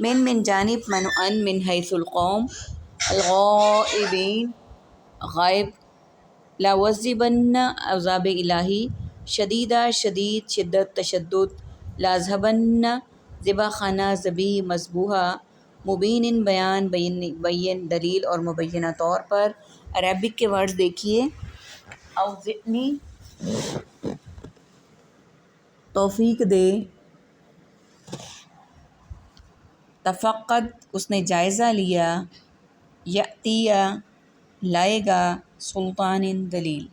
من جانب منعن من حیث القوم الغائبین غائب لا وزبن عذاب الہی شدیدہ شدید شدت تشدد لازہبن ذبح خانہ ذبی مذبوحہ مبین بیان بین دلیل اور مبینہ طور پر۔ عربک کے ورڈز دیکھیے، اوزعنی توفیق دے، تفقد اس نے جائزہ لیا، یأتیہ لائے گا، سلطان دلیل۔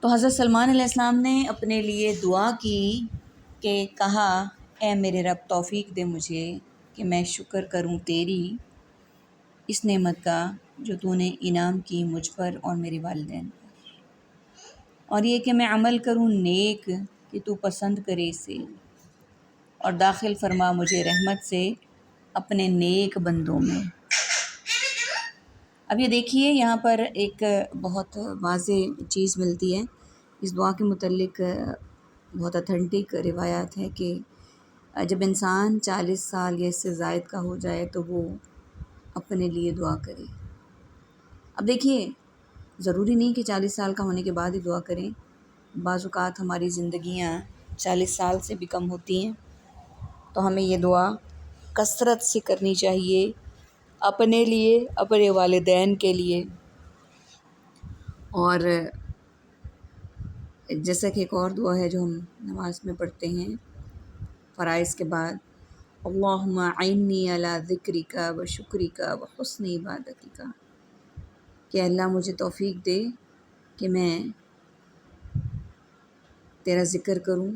تو حضرت سلمان علیہ السلام نے اپنے لیے دعا کی کہ کہا اے میرے رب توفیق دے مجھے کہ میں شکر کروں تیری اس نعمت کا جو تو نے انعام کی مجھ پر اور میرے والدین پر، اور یہ کہ میں عمل کروں نیک کہ تو پسند کرے اسے، اور داخل فرما مجھے رحمت سے اپنے نیک بندوں میں۔ اب یہ دیکھیے یہاں پر ایک بہت واضح چیز ملتی ہے اس دعا کے متعلق۔ بہت اتھینٹک روایات ہے کہ جب انسان 40 سال یا اس سے زائد کا ہو جائے تو وہ اپنے لیے دعا کرے۔ اب دیکھیے ضروری نہیں کہ 40 سال کا ہونے کے بعد ہی دعا کریں، بعض اوقات ہماری زندگیاں 40 سال سے بھی کم ہوتی ہیں، تو ہمیں یہ دعا کثرت سے کرنی چاہیے اپنے لیے، اپنے والدین کے لیے۔ اور جیسا کہ ایک اور دعا ہے جو ہم نماز میں پڑھتے ہیں فرائض کے بعد، اللہم اعنی علی ذکرک و شکرک و حسن عبادتک، کہ اللہ مجھے توفیق دے کہ میں تیرا ذکر کروں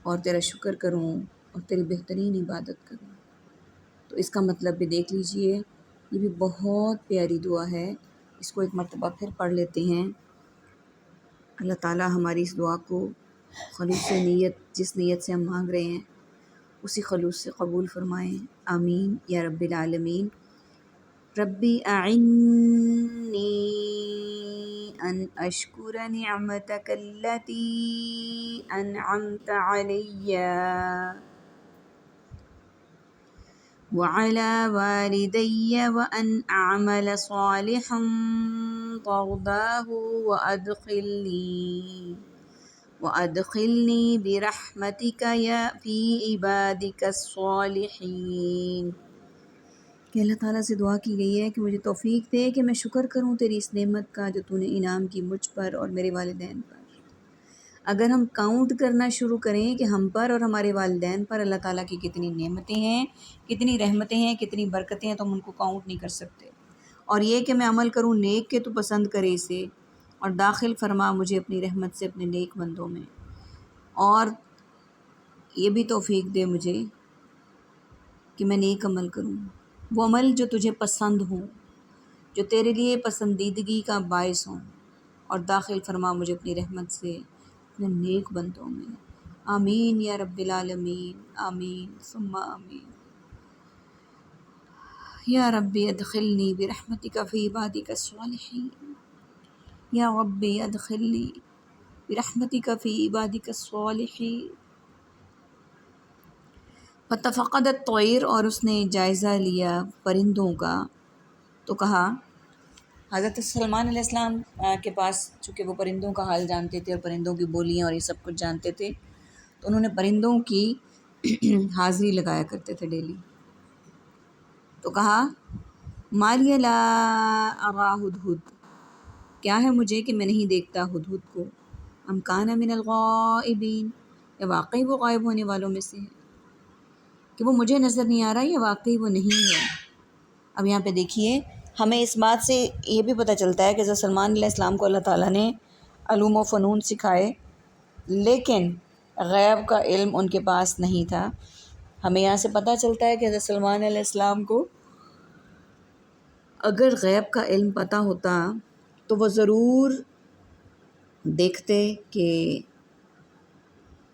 اور تیرا شکر کروں اور تیری بہترین عبادت کروں۔ تو اس کا مطلب بھی دیکھ لیجئے، یہ بھی بہت پیاری دعا ہے، اس کو ایک مرتبہ پھر پڑھ لیتے ہیں۔ اللہ تعالیٰ ہماری اس دعا کو خلوص نیت، جس نیت سے ہم مانگ رہے ہیں اسی خلوص سے قبول فرمائیں، آمین یا رب العالمین۔ ربی اعنی ان اشکر نعمتک التی انعمت علی وعلی والدی وان اعمل صالحا ترضاہ وادخلنی برحمتک فی عبادک الصالحین۔ کہ اللہ تعالیٰ سے دعا کی گئی ہے کہ مجھے توفیق دے کہ میں شکر کروں تیری اس نعمت کا جو تو نے انعام کی مجھ پر اور میرے والدین پر۔ اگر ہم کاؤنٹ کرنا شروع کریں کہ ہم پر اور ہمارے والدین پر اللہ تعالیٰ کی کتنی نعمتیں ہیں، کتنی رحمتیں ہیں، کتنی برکتیں ہیں، تو ہم ان کو کاؤنٹ نہیں کر سکتے۔ اور یہ کہ میں عمل کروں نیک کہ تو پسند کرے اسے، اور داخل فرما مجھے اپنی رحمت سے اپنے نیک بندوں میں، اور یہ بھی توفیق دے مجھے کہ میں نیک عمل کروں، وہ عمل جو تجھے پسند ہوں، جو تیرے لیے پسندیدگی کا باعث ہوں، اور داخل فرما مجھے اپنی رحمت سے اپنے نیک بندوں میں، آمین یا رب العالمین، آمین ثم آمین۔ یا ربی ادخلنی برحمتک فی عبادک الصالحین، یا ربی ادخلنی برحمتک فی عبادک الصالحین۔ فتفقد الطیر، اور اس نے جائزہ لیا پرندوں کا، تو کہا حضرت سلمان علیہ السلام کے پاس چونکہ وہ پرندوں کا حال جانتے تھے اور پرندوں کی بولیاں اور یہ سب کچھ جانتے تھے، تو انہوں نے پرندوں کی حاضری لگایا کرتے تھے ڈیلی۔ تو کہا ما لی لا ارا ہدہد، کیا ہے مجھے کہ میں نہیں دیکھتا ہدہد کو، ام کان من الغائبین، یا واقعی وہ غائب ہونے والوں میں سے ہے، کہ وہ مجھے نظر نہیں آ رہا یا واقعی وہ نہیں ہے۔ اب یہاں پہ دیکھیے ہمیں اس بات سے یہ بھی پتہ چلتا ہے کہ حضرت سلمان علیہ السلام کو اللہ تعالیٰ نے علوم و فنون سکھائے، لیکن غیب کا علم ان کے پاس نہیں تھا۔ ہمیں یہاں سے پتہ چلتا ہے کہ حضرت سلمان علیہ السلام کو اگر غیب کا علم پتہ ہوتا تو وہ ضرور دیکھتے کہ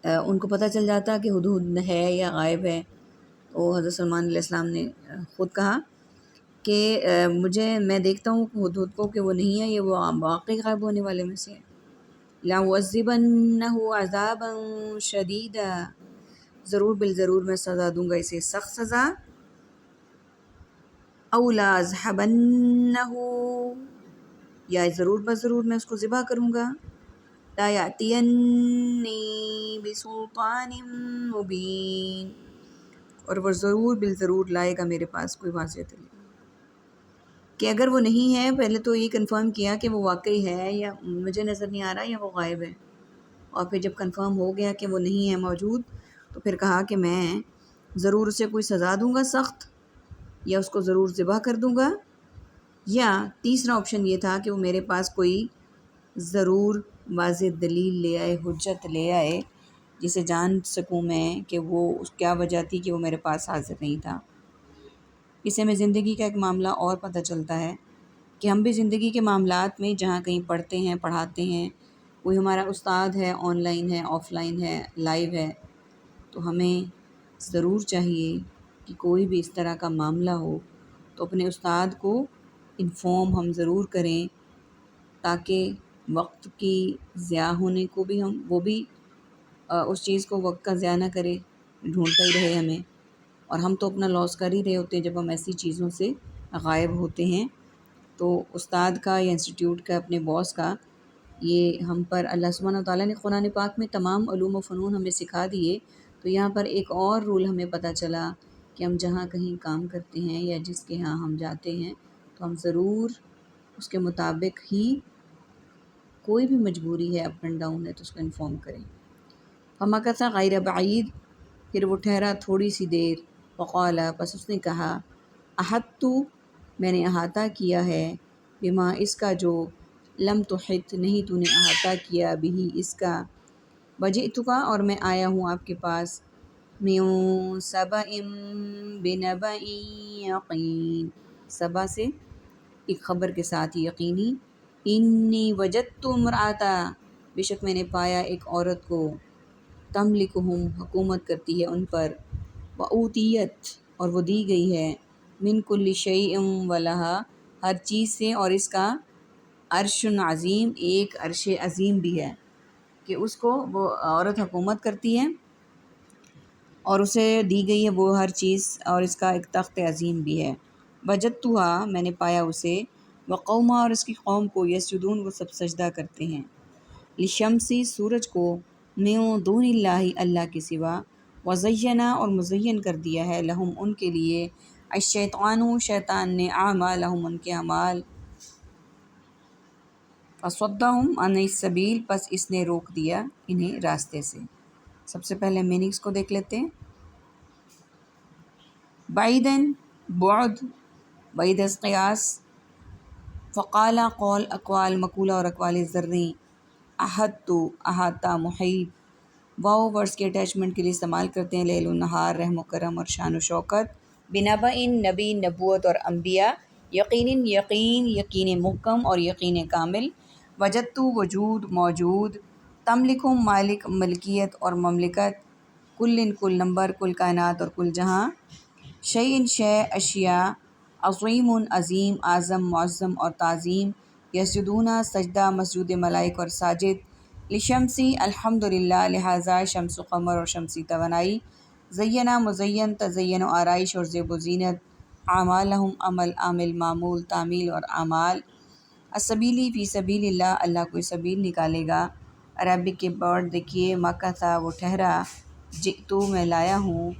ان کو پتہ چل جاتا کہ ہدہد ہے یا غائب ہے۔ تو حضرت سلمان علیہ السلام نے خود کہا کہ میں دیکھتا ہوں ہدہد کو کہ وہ نہیں ہے، یہ وہ واقعی غائب ہونے والے میں سے ہے۔ لَأُعَذِّبَنَّهُ عَذَابًا شَدِيدًا، ضرور بالضرور میں سزا دوں گا اسے سخت سزا، او لا اذهبنہ، یا ضرور بضرور میں اس کو ذبح کروں گا، لا یاتینی بسلطان مبین، اور وہ ضرور بالضرور لائے گا میرے پاس کوئی واضح دلیل۔ کہ اگر وہ نہیں ہے، پہلے تو یہ کنفرم کیا کہ وہ واقعی ہے یا مجھے نظر نہیں آ رہا یا وہ غائب ہے، اور پھر جب کنفرم ہو گیا کہ وہ نہیں ہے موجود، تو پھر کہا کہ میں ضرور اسے کوئی سزا دوں گا سخت، یا اس کو ضرور ذبح کر دوں گا، یا تیسرا آپشن یہ تھا کہ وہ میرے پاس کوئی ضرور واضح دلیل لے آئے، حجت لے آئے، جسے جان سکوں میں کہ وہ اس کیا وجہ تھی کہ وہ میرے پاس حاضر نہیں تھا۔ اس سے ہمیں زندگی کا ایک معاملہ اور پتہ چلتا ہے کہ ہم بھی زندگی کے معاملات میں جہاں کہیں پڑھتے ہیں، پڑھاتے ہیں، کوئی ہمارا استاد ہے، آن لائن ہے، آف لائن ہے، لائیو ہے، تو ہمیں ضرور چاہیے کہ کوئی بھی اس طرح کا معاملہ ہو تو اپنے استاد کو انفارم ہم ضرور کریں، تاکہ وقت کی ضیاع ہونے کو بھی وہ بھی اس چیز کو وقت کا ضیاع نہ کرے، ڈھونڈتا ہی رہے ہمیں، اور ہم تو اپنا لاس کر ہی رہے ہوتے ہیں جب ہم ایسی چیزوں سے غائب ہوتے ہیں۔ تو استاد کا یا انسٹیٹیوٹ کا، اپنے باس کا، یہ ہم پر اللہ سبحانہ و تعالیٰ نے قرآن پاک میں تمام علوم و فنون ہمیں سکھا دیے، تو یہاں پر ایک اور رول ہمیں پتہ چلا کہ ہم جہاں کہیں کام کرتے ہیں یا جس کے ہاں ہم جاتے ہیں، تو ہم ضرور اس کے مطابق ہی، کوئی بھی مجبوری ہے، اپ اینڈ ڈاؤن ہے، تو اس کو انفارم کریں۔ فمکث غیر بعید، پھر وہ ٹھہرا تھوڑی سی دیر، وقال، پس اس نے کہا، احطت، میں نے احاطہ کیا ہے، بما، اس کا، جو لم تحط، نہیں تو نے احاطہ کیا، بھی، اس کا، وجئتک، اور میں آیا ہوں آپ کے پاس، من سبأ بنبأ یقین، سبا سے ایک خبر کے ساتھ یقینی، انی وجدت امرأۃ، بے شک میں نے پایا ایک عورت کو، تملکہم، حکومت کرتی ہے ان پر، وأوتیت، اور وہ دی گئی ہے، من کل شیء ولہا، ہر چیز سے، اور اس کا عرش عظیم، ایک عرش عظیم بھی ہے، کہ اس کو وہ عورت حکومت کرتی ہے اور اسے دی گئی ہے وہ ہر چیز، اور اس کا ایک تخت عظیم بھی ہے۔ وجدتھا، میں نے پایا اسے، وقوما، اور اس کی قوم کو، یسجدون، وہ سب سجدہ کرتے ہیں، للشمسی، سورج کو، من دون اللہ، اللہ کے سوا، وزینا، اور مزین کر دیا ہے، لہم، ان کے لیے، الشیطان، شیطان نے، اعمالہم، ان کے اعمال، فصدہم عن السبیل، پس اس نے روک دیا انہیں راستے سے۔ سب سے پہلے میننگس کو دیکھ لیتے ہیں۔ بعیداً، بعد، بعید از قیاس، فقالہ، قول، اقوال، مقولہ اور اقوال زرعی، احط، احاطہ، محیط، واؤ ورڈز کے اٹیچمنٹ کے لیے استعمال کرتے ہیں، لیل و نہار، رحم و کرم اور شان و شوکت، بنبأ، نبی، نبوت اور انبیاء، یقین، یقین، یقین محکم اور یقین کامل، وجدت، وجود، موجود، تملکہم، مالک، ملکیت اور مملکت، کل، کل نمبر، کل کائنات اور کل جہاں، شیء، شے، اشیاء، عظیم، عظیم، اعظم، معظم اور تعظیم، یسجدون، سجدہ، مسجود ملائک اور ساجد، لشمسی، الحمدللہ، لہذا شمس و قمر اور شمسی توانائی، زینہ، مزین، تزین و آرائش اور زیب و زینت، اعمالہم، عمل، عامل، معمول، تعمیل اور اعمال، السبیلی، فی سبیل اللہ، اللہ کوئی سبیل نکالے گا، عربک کے ورڈ دیکھیے، مکث، وہ ٹھہرا، جئتو، میں لایا ہوں،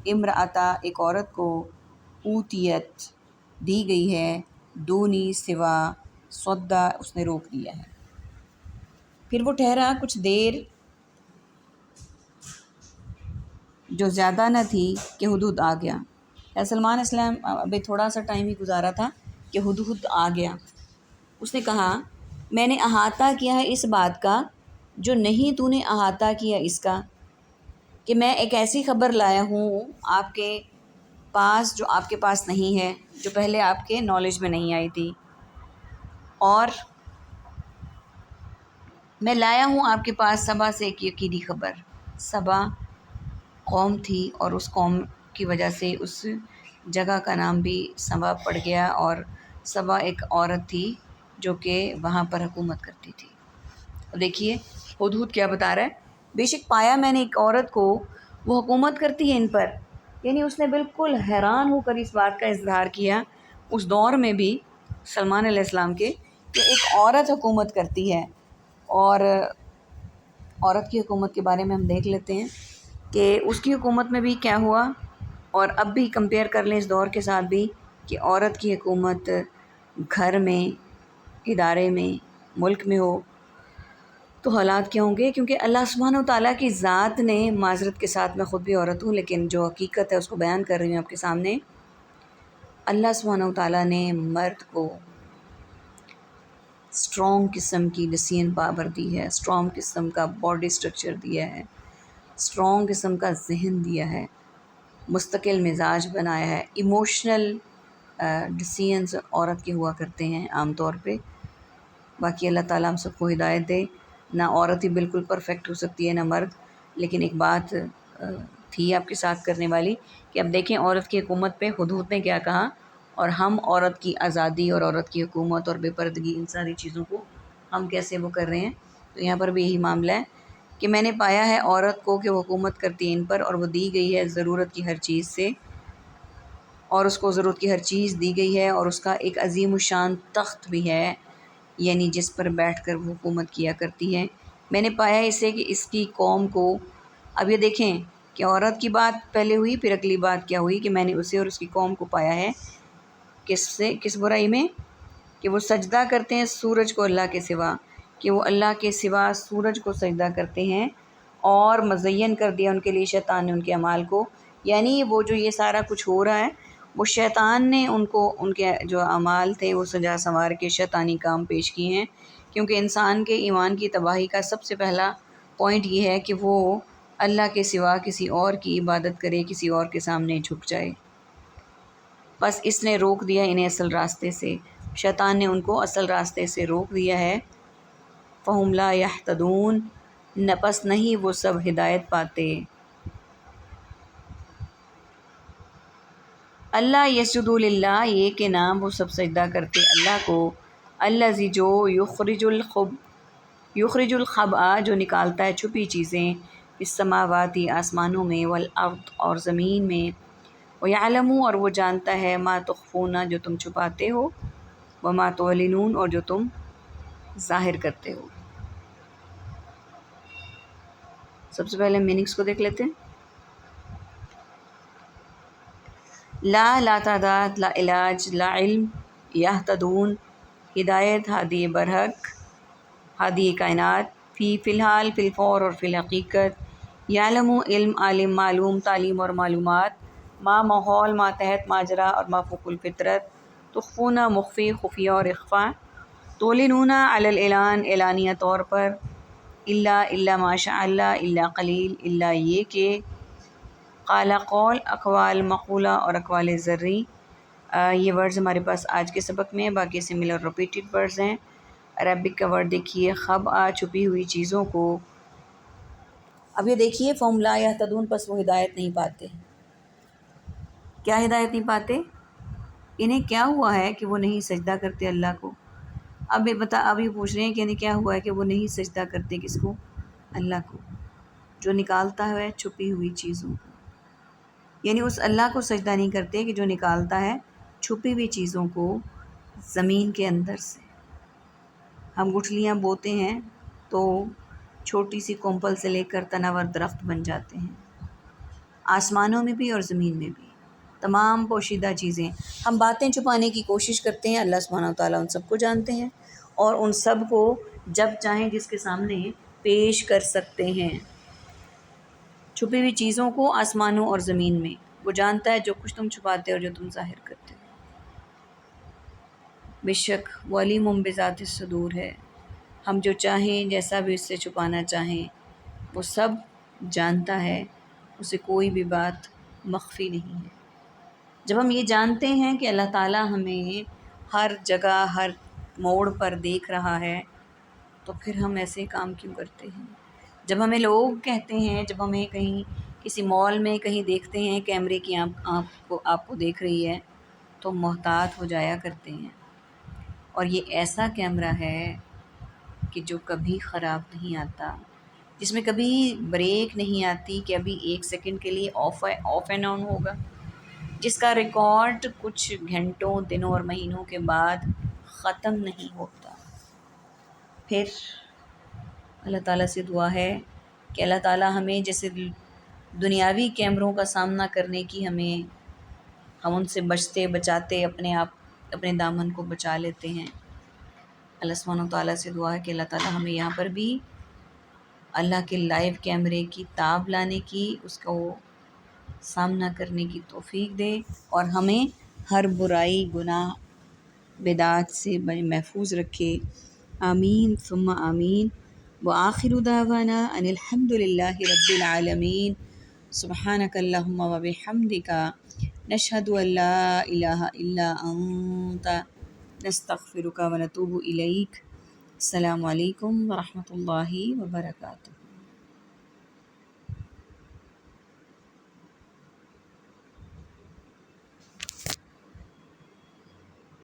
امرأۃ، ایک عورت کو، اوتیت، دی گئی ہے، دونی، سوا، صدہ، اس نے روک دیا ہے۔ پھر وہ ٹھہرا کچھ دیر، جو زیادہ نہ تھی، کہ ہدہد آ گیا۔ سلمان اسلام ابھی تھوڑا سا ٹائم ہی گزارا تھا کہ ہدہد آ گیا۔ اس نے کہا، میں نے احاطہ کیا ہے اس بات کا جو نہیں تو نے احاطہ کیا اس کا، کہ میں ایک ایسی خبر لایا ہوں آپ کے پاس جو آپ کے پاس نہیں ہے، جو پہلے آپ کے نالج میں نہیں آئی تھی، اور میں لایا ہوں آپ کے پاس سبا سے ایک یقینی خبر۔ سبا قوم تھی، اور اس قوم کی وجہ سے اس جگہ کا نام بھی سبا پڑ گیا، اور سبا ایک عورت تھی جو کہ وہاں پر حکومت کرتی تھی۔ دیکھیے ہدہد کیا بتا رہا ہے، بے شک پایا میں نے ایک عورت کو، وہ حکومت کرتی ہے ان پر. یعنی اس نے بالکل حیران ہو کر اس بات کا اظہار کیا اس دور میں بھی سلمان علیہ السلام کے، کہ ایک عورت حکومت کرتی ہے. اور عورت کی حکومت کے بارے میں ہم دیکھ لیتے ہیں کہ اس کی حکومت میں بھی کیا ہوا، اور اب بھی کمپیئر کر لیں اس دور کے ساتھ بھی کہ عورت کی حکومت گھر میں، ادارے میں، ملک میں ہو تو حالات کیا ہوں گے. کیونکہ اللہ سبحانہ و تعالیٰ کی ذات نے، معذرت کے ساتھ میں خود بھی عورت ہوں لیکن جو حقیقت ہے اس کو بیان کر رہی ہوں آپ کے سامنے، اللہ سبحانہ و تعالیٰ نے مرد کو اسٹرانگ قسم کی ڈسیزن پاور دی ہے، اسٹرانگ قسم کا باڈی اسٹرکچر دیا ہے، اسٹرانگ قسم کا ذہن دیا ہے، مستقل مزاج بنایا ہے. ایموشنل ڈسیزنس عورت کے ہوا کرتے ہیں عام طور پہ. باقی اللہ تعالیٰ ہم سب کو ہدایت دے. نہ عورت ہی بالکل پرفیکٹ ہو سکتی ہے نہ مرد. لیکن ایک بات تھی آپ کے ساتھ کرنے والی کہ اب دیکھیں عورت کی حکومت پہ حدود نے کیا کہا، اور ہم عورت کی آزادی اور عورت کی حکومت اور بے پردگی ان ساری چیزوں کو ہم کیسے وہ کر رہے ہیں. تو یہاں پر بھی یہی معاملہ ہے کہ میں نے پایا ہے عورت کو کہ وہ حکومت کرتی ہے ان پر، اور وہ دی گئی ہے ضرورت کی ہر چیز سے، اور اس کو ضرورت کی ہر چیز دی گئی ہے، اور اس کا ایک عظیم الشان تخت بھی ہے، یعنی جس پر بیٹھ کر وہ حکومت کیا کرتی ہے. میں نے پایا اسے کہ اس کی قوم کو، اب یہ دیکھیں کہ عورت کی بات پہلے ہوئی، پھر اگلی بات کیا ہوئی کہ میں نے اسے اور اس کی قوم کو پایا ہے کس برائی میں، کہ وہ سجدہ کرتے ہیں سورج کو اللہ کے سوا، کہ وہ اللہ کے سوا سورج کو سجدہ کرتے ہیں، اور مزین کر دیا ان کے لیے شیطان نے ان کے اعمال کو. یعنی وہ جو یہ سارا کچھ ہو رہا ہے وہ شیطان نے ان کو، ان کے جو اعمال تھے وہ سجا سنوار کے شیطانی کام پیش کیے ہیں. کیونکہ انسان کے ایمان کی تباہی کا سب سے پہلا پوائنٹ یہ ہے کہ وہ اللہ کے سوا کسی اور کی عبادت کرے، کسی اور کے سامنے جھک جائے. بس اس نے روک دیا انہیں اصل راستے سے، شیطان نے ان کو اصل راستے سے روک دیا ہے. فَهُمْ لَا يَهْتَدُونَ، نپس نہیں وہ سب ہدایت پاتے. اللہ یسجدوا للہ، یہ کہ نام وہ سب سجدہ کرتے اللہ کو، الذی جو یخرج الخبء جو نکالتا ہے چھپی چیزیں، فی السماوات آسمانوں میں، والارض اور زمین میں، ویعلم اور وہ جانتا ہے، ما تخفون جو تم چھپاتے ہو، وما تعلنون اور جو تم ظاہر کرتے ہو. سب سے پہلے میننگس کو دیکھ لیتے ہیں. لا تعداد، لا علاج، لا علم، یہتدون ہدایت، ہادی برحق، ہادی کائنات، فی الحال، فی الفور اور فی الحقیقت، یعلم علم، عالم، معلوم، تعلیم اور معلومات، ما ماحول، ما تحت، ماجرا اور ما فوق الفطرت، تخفون مخفی، خفیہ اور اخفا، تولنون علی الاعلان اعلانیہ طور پر، الا ماشاء اللہ، الا قلیل، الا یہ کہ، قال قول، اقوال مقولہ اور اقوال ذری. یہ ورڈز ہمارے پاس آج کے سبق میں ہیں، باقی سملر ریپیٹڈ ورڈز ہیں. عربک کا ورڈ دیکھیے، خبأ چھپی ہوئی چیزوں کو. اب یہ دیکھیے فَهُمْ لَا يَهْتَدُونَ، پس وہ ہدایت نہیں پاتے. کیا ہدایت نہیں پاتے؟ انہیں کیا ہوا ہے کہ وہ نہیں سجدہ کرتے اللہ کو. اب یہ پوچھ رہے ہیں کہ انہیں کیا ہوا ہے کہ وہ نہیں سجدہ کرتے کس کو؟ اللہ کو، جو نکالتا ہے چھپی ہوئی چیزوں کو. یعنی اس اللہ کو سجدہ نہیں کرتے کہ جو نکالتا ہے چھپی ہوئی چیزوں کو زمین کے اندر سے. ہم گٹھلیاں بوتے ہیں تو چھوٹی سی کونپل سے لے کر تناور درخت بن جاتے ہیں. آسمانوں میں بھی اور زمین میں بھی تمام پوشیدہ چیزیں، ہم باتیں چھپانے کی کوشش کرتے ہیں، اللہ سبحانہ و تعالیٰ ان سب کو جانتے ہیں، اور ان سب کو جب چاہیں جس کے سامنے پیش کر سکتے ہیں. چھپی ہوئی چیزوں کو آسمانوں اور زمین میں وہ جانتا ہے، جو کچھ تم چھپاتے ہو اور جو تم ظاہر کرتے ہو. بے شک وہ علیم بذات الصدور ہے، ہم جو چاہیں جیسا بھی اس سے چھپانا چاہیں وہ سب جانتا ہے، اسے کوئی بھی بات مخفی نہیں ہے. جب ہم یہ جانتے ہیں کہ اللہ تعالیٰ ہمیں ہر جگہ ہر موڑ پر دیکھ رہا ہے تو پھر ہم ایسے کام کیوں کرتے ہیں؟ جب ہمیں لوگ کہتے ہیں، جب ہمیں کہیں کسی مال میں کہیں دیکھتے ہیں کیمرے کی آپ کو دیکھ رہی ہے تو محتاط ہو جایا کرتے ہیں. اور یہ ایسا کیمرہ ہے کہ جو کبھی خراب نہیں آتا، جس میں کبھی بریک نہیں آتی کہ ابھی 1 سیکنڈ کے لیے آف اینڈ آن ہوگا، جس کا ریکارڈ کچھ گھنٹوں، دنوں اور مہینوں کے بعد ختم نہیں ہوتا۔ پھر اللہ تعالیٰ سے دعا ہے کہ اللہ تعالیٰ ہمیں جیسے دنیاوی کیمروں کا سامنا کرنے کی ہم ان سے بچتے بچاتے اپنے دامن کو بچا لیتے ہیں۔ اللہ سبحانہ و تعالیٰ سے دعا ہے کہ اللہ تعالیٰ ہمیں یہاں پر بھی اللہ کے لائیو کیمرے کی تاب لانے کی، اس کو سامنا کرنے کی توفیق دے، اور ہمیں ہر برائی، گناہ، بدعات سے محفوظ رکھے۔ آمین ثم آمین۔ وآخر دعوانا ان الحمد للہ رب العالمین۔ سبحانک اللہم وبحمدک، نشہد ان لا الہ الا انت، نستغفرک ونتوب الیک۔ السلام علیکم ورحمۃ اللہ وبرکاتہ۔